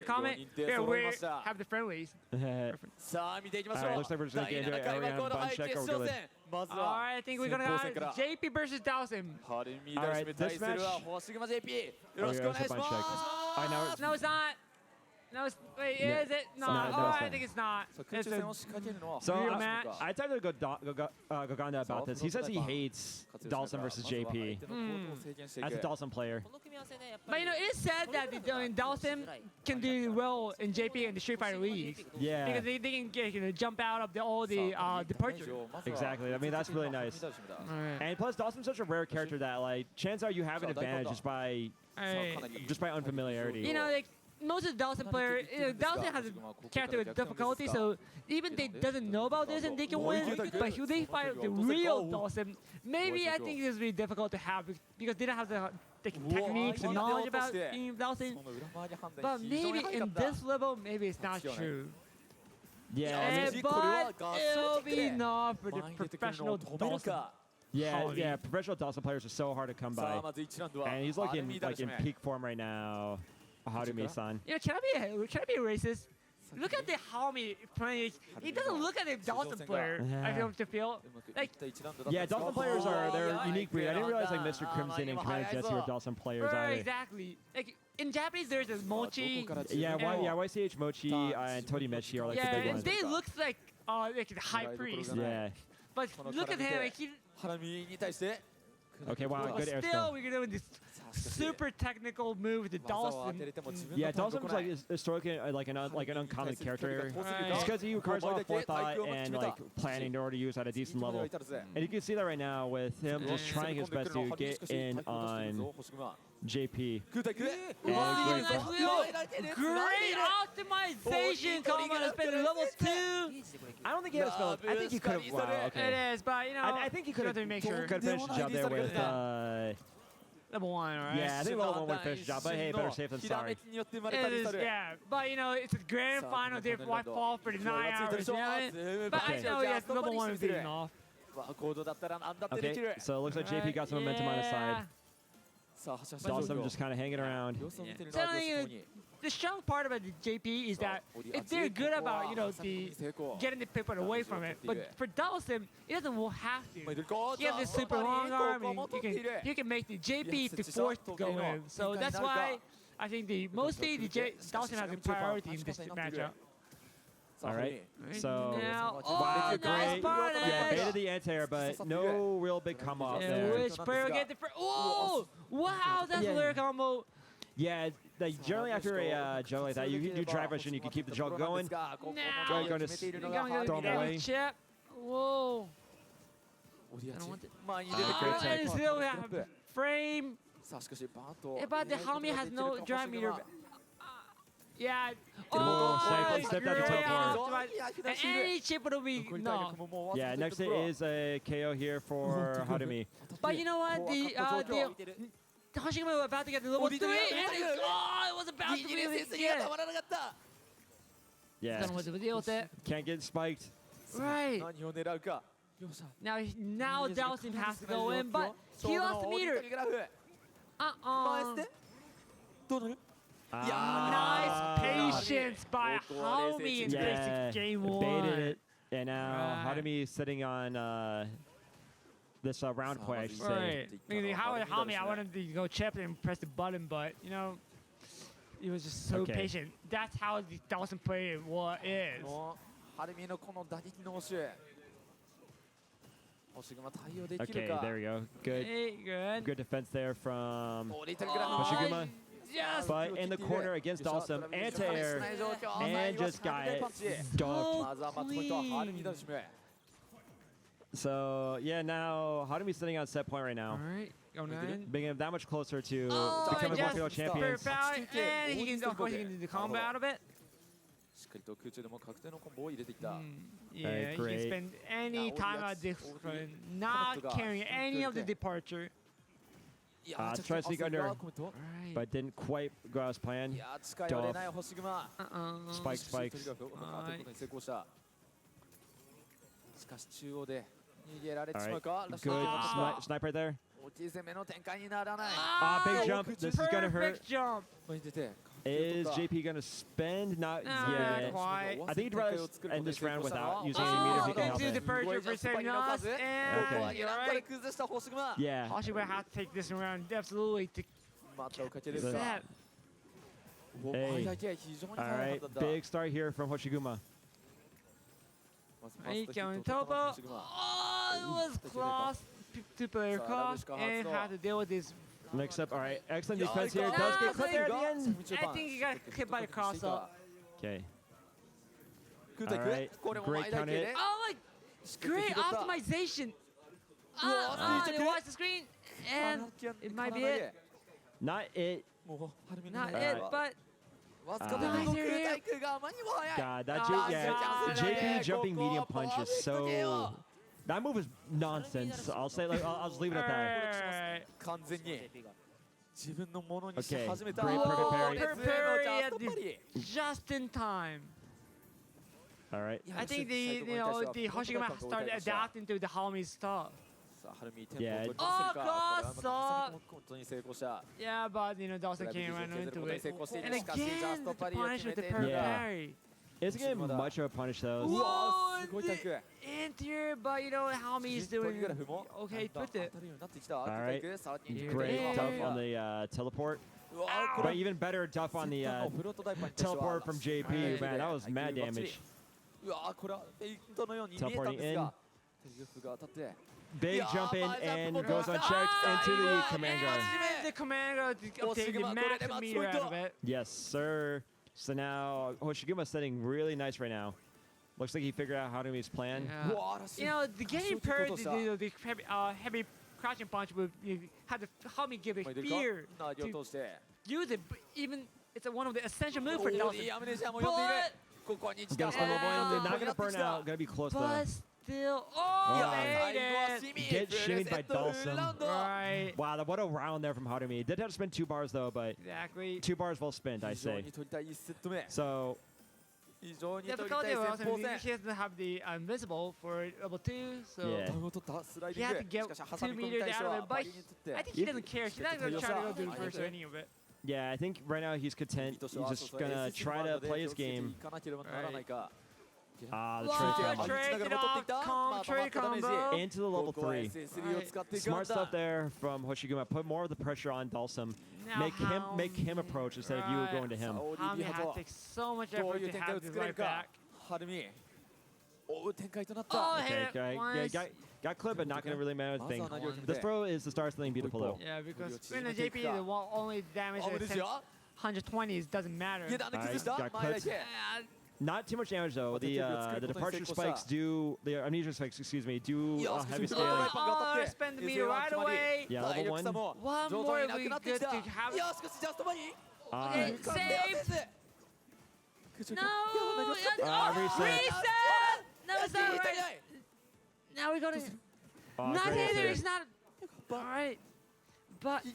comment. Yeah, we have the friendlies. Alright, looks like we're just gonna get into area bun check or we're good. Alright, I think we're gonna go JP versus Dhalsim. Alright, this match. Oh, yeah, it's a bun check. Alright, now No, it's not. No, it's, wait, No. is it? No, No, I think it's not. It's a So real match. I talked to Goganda about this. He says he hates Dhalsim versus JP. As a Dhalsim player. But you know, it is said that Dhalsim can do well in JP and the Street Fighter League. Yeah. Because they can get, jump out of all the departure. Exactly. I mean, that's really nice. And plus, Dhalsim's such a rare character that, like, chances are you have an advantage just by unfamiliarity. You know, like, most of the Dhalsim players, Dhalsim has a character with difficulty, so even they doesn't know about this and they can win. But if they fight the real Dhalsim, maybe I think it's really difficult to have because they don't have the techniques and knowledge about being Dhalsim. But maybe in this level, maybe it's not true. Yeah, but it'll be enough for the professional Dhalsim. Yeah, professional Dhalsim players are so hard to come by. And he's looking like in peak form right now. Harumi-san. You know, can I be racist? Look at the Harumi playing. He doesn't look at the Dhalsim player. I feel like. Yeah, Dhalsim players they're unique breed. I didn't realize like Mr. Crimson and Commander Jesse were Dhalsim players either. Exactly. Like in Japanese, there's a Mochi. YCH Mochi and Todi Mechi are like the big ones. They look like the high priest. Yeah. But look at him. Like he. Okay, wow, good air still, we're doing this super technical move with the Dhalsim. Yeah, Dhalsim is like historically like an uncommon character. Just because he requires a lot of forethought and like planning in order to use at a decent level. And you can see that right now with him just trying his best to get in on JP. Great optimization combo to spend level 2. I don't think he had a spell. I think he could have. Wow, okay. It is, but you know, I think he could have finished the job there with. Level 1, right? Yeah, I think level 1 would finish the job, but hey, better safe than sorry. It is, yeah. But you know, it's a grand final. They fall for the 9 hours. But I know, yes, level 1 is beating off. Okay, so it looks like JP got some momentum on his side. Dhalsim just kind of hanging around. The strong part about the JP is that if they're good about getting the people away from it, but for Dhalsim, he doesn't have to. He has this super long arm, and you can make the JP the fourth to go in. So that's why I think mostly Dhalsim has a priority in this matchup. All right, so now, wow, nice great. Yeah, baited the anti-air, but no real big come off there. Which player will get the first? Oh, wow, that's a lyric combo. Yeah, like generally after a jug like that, you can do drive rush and you can keep the jug going. Now, going to throw him away. Chip. Whoa. I don't want it. And still have frame. But the Harumi has no drive meter. Yeah. Stepped out the top and any chip will be no. Yeah, next hit is a KO here for Harumi. But you know what? The Hoshigami was about to get the level 3, and it was about to release again. Yeah. Can't get spiked. Right. Now Dhalsim has to go in, but he lost the meter. Nice patience by Harumi in basic game 1. Baited it, and now Harumi is sitting on this round point, I should say. Right. Harumi, I wanted to go chip and press the button, but you know, he was just so patient. That's how the Dhalsim player is. Okay, there we go. Good defense there from Hoshiguma. Yes. But in the corner against Dhalsim, anti-air, and just got it dunked. So, yeah, now Harumi's sitting on set point right now. All right, being him that much closer to becoming more field champions. And he can, of course, he can do the combo out of it. Yeah, he can spend any time at this point, not carrying any of the departure. Try to sneak under, but didn't quite go as planned. Spikes. Alright, good snipe right there. Big jump. This is gonna hurt. Jump. Is JP gonna spend? Not yet. Quite. I think he'd rather end this round without using any meter if he can help into the it. pressure for saving us, and Okay. you're right. Yeah. Hoshiguma has to take this round absolutely to set. Hey. All right, big start here from Hoshiguma. Ikyo and Topo. Oh, it was close. Two-player cross and had to deal with this. Mix up. All right, excellent defense here. Does get clipped there at the end. I think he got hit by the cross up. Okay. All right, great count hit. Oh my, great optimization. They watch the screen, and it might be it. Not it. Not it, but. Nice here. God, that JP jumping medium punch is so. That move is nonsense. I'll say, like, I'll just leave it at that. Okay, great perfect parry. Perfect parry just in time. All right. I think the Hoshiguma started adapting to the Harumi stuff. Yeah. Oh, cross up. Yeah, but Dhalsim came right into it. And again, the punish with the perfect parry. It's gonna be much of a punish though. Whoa, anti-air, but Harumi is doing okay with it. All right, great duff on the teleport. But even better duff on the teleport from JP. Man, that was mad damage. Teleporting in. Big jump in and goes unchecked into the command guard. The command guard obtained the max meter out of it. Yes, sir. So now Hoshiguma's setting really nice right now. Looks like he figured out how to his plan. Yeah. The getting paired, the heavy crouching punch would have to help me give it fear to use it. But even it's one of the essential moves for Dhalsim. But not gonna burn out. Gonna be close though. But still, made it. Get shimmied by Dhalsim. Right. Wow, what a round there from Harumi. Did have to spend 2 bars though, but exactly 2 bars well spent, I say. So. Difficulty was he doesn't have the invincible for level 2, so he had to get 2 meters out of it. But I think he doesn't care. He's not going to try to go do the first or any of it. Yeah, I think right now he's content. He's just gonna try to play his game. The trade combo into the level 3. Right. Smart stuff there from Hoshiguma. Put more of the pressure on Dhalsim. Make him approach instead of you going to him. Harumi had to take so much effort to have this right back. Okay, got clipped, but not gonna really matter the thing. This throw is the start of something beautiful though. Yeah, because when the JP the only damage is 120 doesn't matter. Got clipped. Not too much damage though. The departure spikes do, the amnesia spikes, excuse me, do heavy scaling. Oh, spend the meter right away. Yeah, level 1. One more would be good to have. Okay, save. No. Reset. No, it's not right. Now we're gonna. Not either. It's not. All right. But. Chase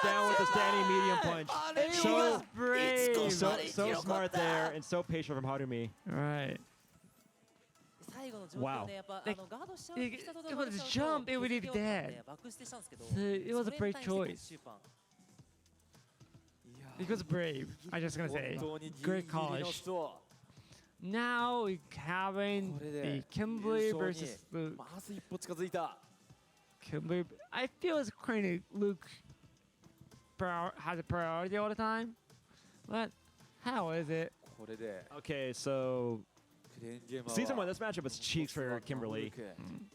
down with the standing medium punch. So brave. So smart there, and so patient from Harumi. Right. Wow. It was a jump, it would be dead. So it was a brave choice. It was brave, I'm just gonna say. Great college. Now we're having the Kimberly versus Luke. Kimberly, I feel it's kind of Luke has a priority all the time. But how is it? Okay, so Season 1, this matchup was cheeks for Kimberly.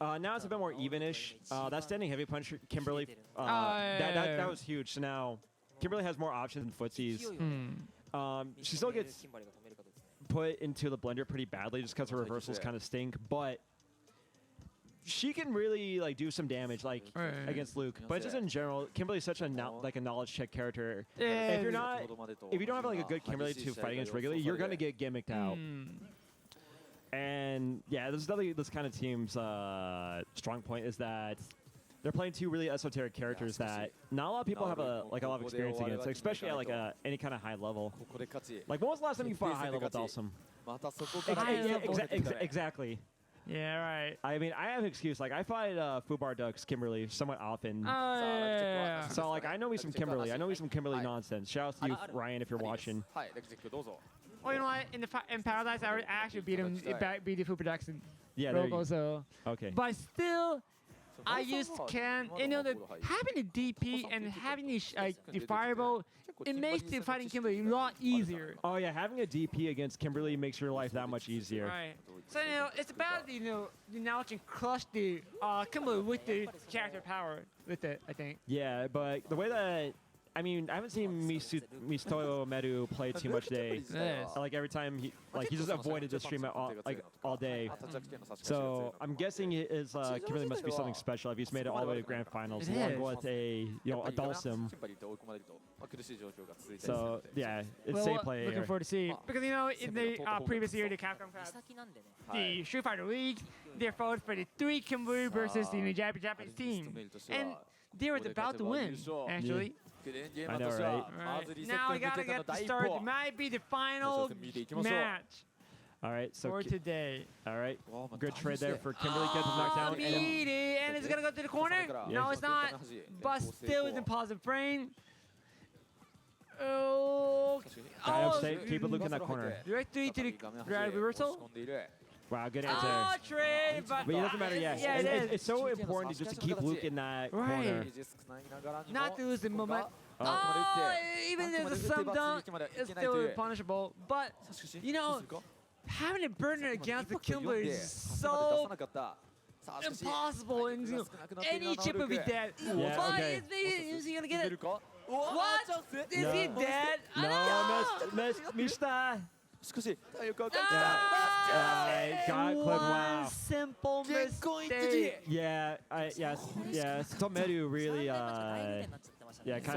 Now it's a bit more even-ish. That standing heavy punch, Kimberly, that was huge. So now Kimberly has more options than footsies. She still gets put into the blender pretty badly just because her reversals kind of stink, but she can really do some damage against Luke. But just in general, Kimberly's such a knowledge check character. If you don't have a good Kimberly to fight against regularly, you're gonna get gimmicked out. And yeah, this is definitely this kind of team's strong point is that they're playing 2 really esoteric characters that not a lot of people have a lot of experience against, especially at any kind of high level. Like, when was the last time you fought a high level Dhalsim? Exactly. Yeah, right. I mean, I have an excuse. Like, I fight Fubar Ducks Kimberly somewhat often. Oh, yeah. So, like, I know me some Kimberly. I know me some Kimberly nonsense. Shout out to you, Ryan, if you're watching. Well, you know what? In Paradise, I actually beat him, beat the Fubar Ducks in Robo, so. Okay. But still, I used Ken. You know, having the DP and having the fireball, it makes the fighting Kimberly a lot easier. Oh yeah, having a DP against Kimberly makes your life that much easier. Right. So you know, it's about you now can crush the Kimberly with the character power with it. I think. Yeah, but the way that I mean, I haven't seen Sutome-ru play too much today. Yes. Like every time he just avoided the stream all day. So I'm guessing his Kimberly must be something special if he's made it all the way to grand finals along with a Dhalsim. So yeah, it's safe play. Looking forward to see because you know in the previous year the Capcom Cup, the Street Fighter League, they fought for the 3 Kimberly versus the Japanese team, and they were about to win actually. I know, right? Now we gotta get the start. It might be the final match. All right, so for today. All right, good trade there for Kimberly. Gets him knocked down. And it's gonna go to the corner. Yeah. No, it's not. But still is in positive frame. Oh, keep a look in that corner. Directly to the reversal. Wow, good answer. Oh, trade, but it doesn't matter. Yeah, yeah, it's so important just to keep Luke in that corner. Not to lose the moment. Oh, even if it's a slam dunk, it's still punishable. But you know, having a burner against the Kimberly is so impossible, and you know, any chip will be dead. Yeah, okay. Is he gonna get it? What? Is he dead? No, missed. Got clipped. Wow. Simple mistake. Yeah, Sutome-ru really, kind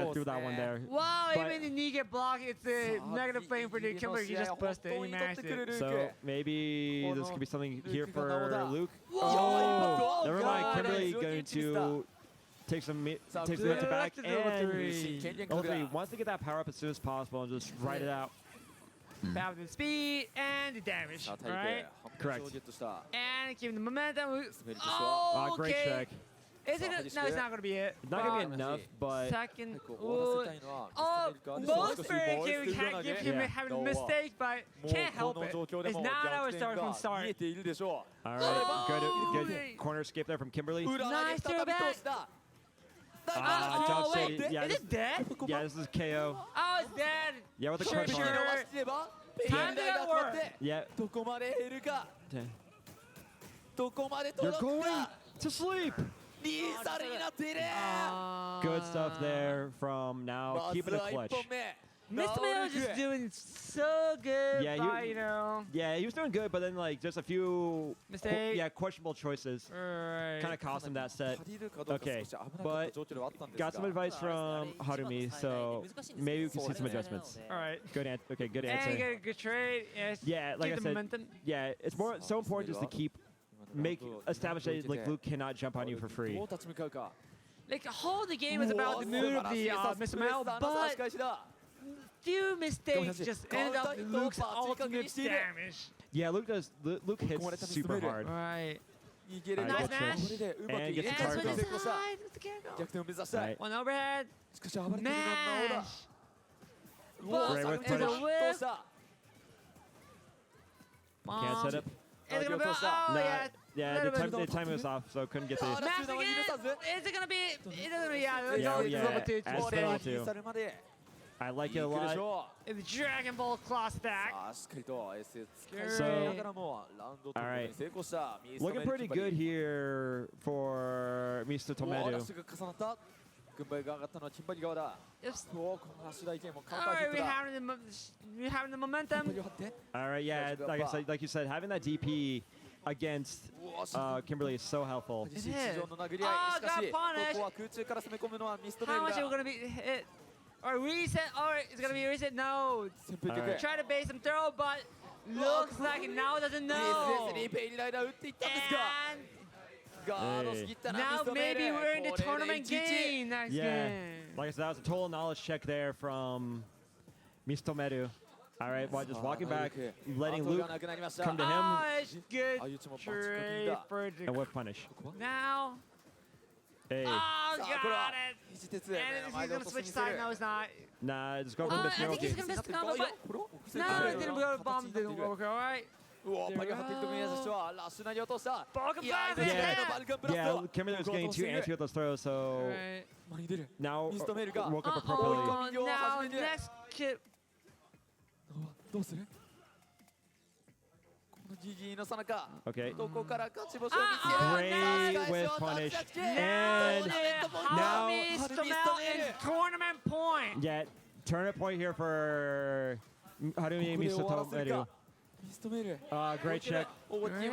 of threw that one there. Wow, even the knee get blocked, it's a negative frame for the Kimberly. He just busted, he managed it. So maybe this could be something here for Luke. Oh, never mind. Kimberly going to take some minutes back, and level 3 wants to get that power up as soon as possible and just ride it out. Balance the speed and the damage, right? Correct. And keep the momentum. Oh, great check. Is it? No, it's not gonna be it. It's not gonna be enough, but second. Most players can give him having a mistake, but can't help it. It's not our start from start. All right, good corner escape there from Kimberly. Nice throw back. Oh, wait, yeah, is it dead? Yeah, this is KO. Oh, it's dead. Yeah, with the crunch on it. Time to work. Yeah. You're going to sleep. Good stuff there from now. Keep it a clutch. Mr. Mayo is just doing so good. Yeah, he was doing good, but then like just a few mistakes. Questionable choices kind of cost him that set. Okay, but got some advice from Harumi, so maybe we can see some adjustments. All right. Good answer. Okay, good answer. And you get a good trade. Yeah, like I said. Momentum. Yeah, it's so important just to establish that like Luke cannot jump on you for free. Like the whole game is about the mood of the Mr. Mayo, but few mistakes just end up in Luke's ultimate damage. Yeah, Luke hits super hard. Right. Nice smash. And gets the target. Right. One overhead. Mash. Great with punish. Can't set up. Yeah, the timing was off, so couldn't get the. Smash again. Is it gonna be? As level 2. I like it a lot. It's Dragon Ball Claw Stack. So, all right, looking pretty good here for Mr. Tomeru. Alright, we're having the momentum. All right, yeah, like you said, having that DP against Kimberly is so helpful. It is. Oh, got punished. How much are we gonna be hit? Or reset, or it's gonna be reset. No. Right. Try to base him throw, but looks like now doesn't know. And now maybe we're in the tournament game next game. Like I said, that was a total knowledge check there from Sutome-ru. All right, well, just walking back, letting Luke come to him. Oh, it's good trade for the... And what punish? Now... Hey. Oh, got it! And he's gonna switch side. No, he's not. Nah, just go for the I think he's gonna miss the combo, but... No, it didn't go. Bomb didn't work, alright? Yeah, Kimberly was getting too antsy with those throws, so now woke up appropriately. Now, next kid. Okay. Great with punish. And now Harumi-Sutome-ru and tournament point. Yeah, tournament point here for Harumi-Sutome-ru. Great check. Gonna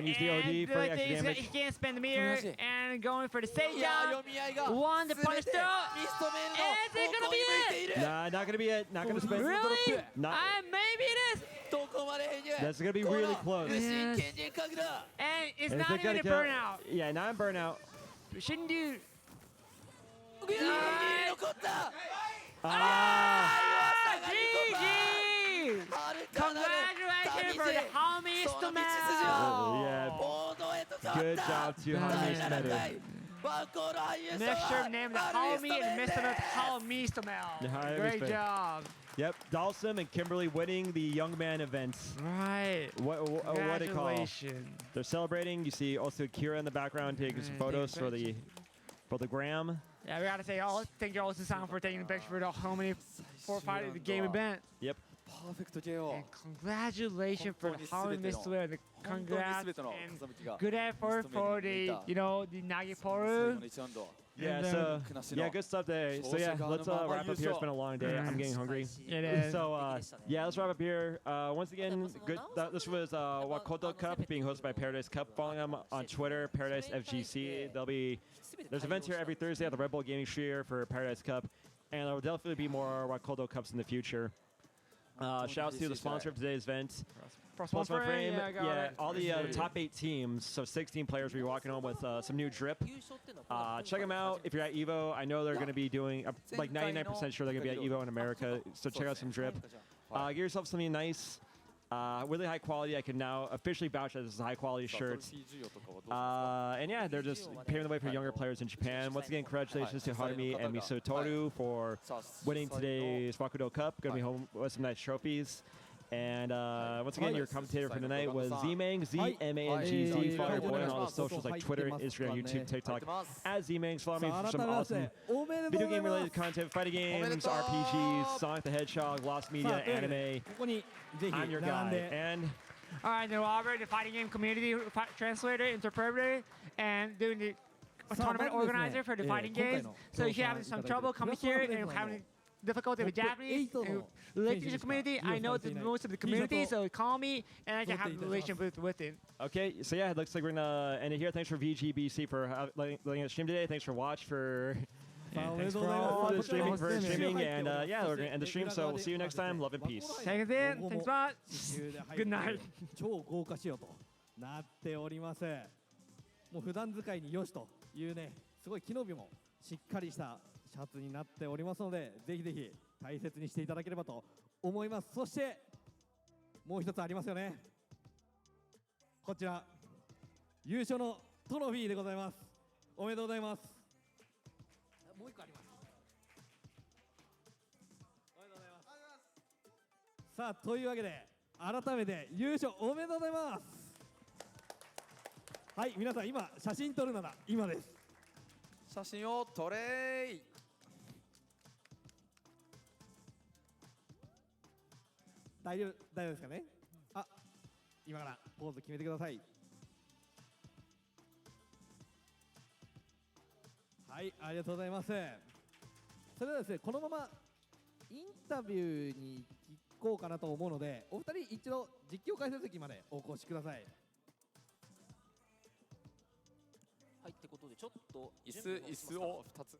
use the OD for extra damage. He can't spend the mirror and going for the save down. One to punish throw. Is it gonna be it? Nah, not gonna be it. Not gonna spend. Really? Not. Maybe it is. That's gonna be really close. Yes. And it's not even a burnout. Yeah, not a burnout. We shouldn't do. GG! Congratulations for the Harumi-Sutome-ru! Yeah. Good job to Harumi-Sutome-ru. Make sure to name the Harumi and Mr. Harumi-Sutome-ru. Great job. Yep, Dhalsim and Kimberly winning the young man events. Right. What a call. They're celebrating. You see also Kira in the background taking some photos for the gram. Yeah, we gotta say thank you all to Sam for taking the picture for the Harumi for fighting the game event. Yep. And congratulations for the Harumi-Sutome-ru and congrats and good effort for the the Nagiporu. Yeah, so good stuff there. So yeah, let's wrap up here. It's been a long day. I'm getting hungry. It is. So yeah, let's wrap up here. Once again, good. This was Wakoudo Cup being hosted by Paradise Cup. Following them on Twitter, Paradise FGC. There's events here every Thursday at the Red Bull Gaming Sphere for Paradise Cup, and there will definitely be more Wakoudo Cups in the future. Shout out to the sponsor of today's event. Plus One Frame. Yeah, all the top 8 teams, so 16 players will be walking home with some new drip. Check them out if you're at EVO. I know they're going to be doing, like 99% sure they're going to be at EVO in America, so check out some drip. Get yourself something nice, really high quality. I can now officially vouch that this is a high quality shirt. And yeah, they're just paving the way for younger players in Japan. Once again, congratulations to Harumi and Misotoru for winning today's Wakoudo Cup. Going to be home with some nice trophies. And once again, your commentator for tonight was Z-Mang, Z-M-A-N-G-Z. Follow your boy on all the socials like Twitter, Instagram, YouTube, TikTok, at Z-Mang. Follow me for some awesome video game related content, fighting games, RPGs, Sonic the Hedgehog, Lost Media, anime. I'm your guy. And all right, then Robert, the fighting game community translator, interpreter, and doing the tournament organizer for the fighting games. So if you're having some trouble coming here and having difficulty with Japanese and relating to the community, I know the most of the community, so call me and I can have a relationship with it. Okay, so yeah, it looks like we're gonna end it here. Thanks for VGBC for letting us stream today. Thanks for watch for streaming, and yeah, we're gonna end the stream. So we'll see you next time. Love and peace. Take it in. Thanks much. Good night. 超豪華仕様となっております。もう普段使いによしというね、すごい機能美もしっかりしたシャツになっておりますので、ぜひぜひ大切にしていただければと思います。そしてもう一つありますよね。こちら優勝のトロフィーでございます。おめでとうございます。もう一個あります。おめでとうございます。さあ、というわけで改めて優勝おめでとうございます。はい、皆さん今写真撮るなら今です。写真を撮れー。大丈夫ですかね。あ、今からポーズ決めてください。はい、ありがとうございます。それではですね、このままインタビューに行こうかなと思うので、お二人一度実況解説席までお越しください。はい、ってことでちょっと椅子を2つ。